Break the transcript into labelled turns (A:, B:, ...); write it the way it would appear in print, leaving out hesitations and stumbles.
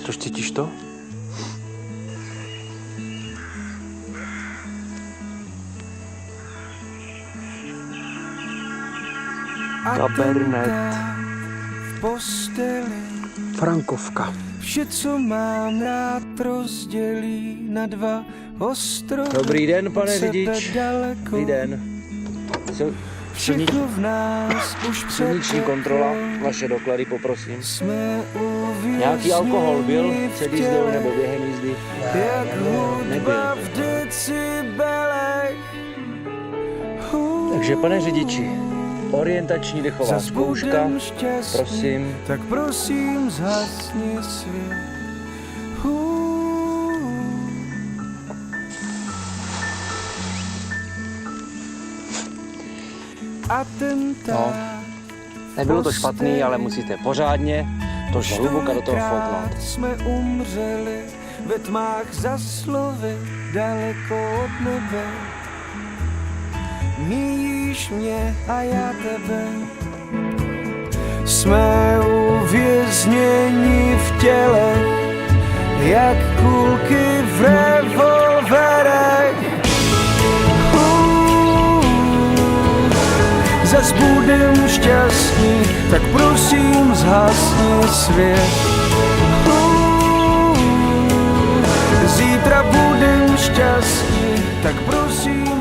A: Tož cítíš to? Cabernet.
B: V posteli
A: Frankovka.
B: vše, co mám rád, rozdělí na dva ostrovy.
A: Dobrý den, pane
B: Sebe
A: řidič.
B: daleko.
A: Dobrý den.
B: Všechno v nás už
A: Silniční kontrola, vaše doklady, poprosím.
B: jsme uvězněni
A: Nějaký alkohol byl před
B: v
A: jízdou
B: těle,
A: nebo během jízdy?
B: jak hudba
A: Nebyl.
B: v decibelech.
A: Takže, pane řidiči, orientační dechová
B: Zas
A: zkouška,
B: budem šťastní,
A: prosím.
B: tak prosím zhasni svět.
A: No, nebylo to špatný, ale musíte pořádně to hluboka do toho fouknout.
B: Jsme umřeli ve tmách za slovy daleko od nebe. Míjíš mě a já tebe. Jsme uvězněni v těle, jak kulky v revolverech. Zas budem šťastný, tak prosím zhasni svět. Zítra budem šťastný, tak prosím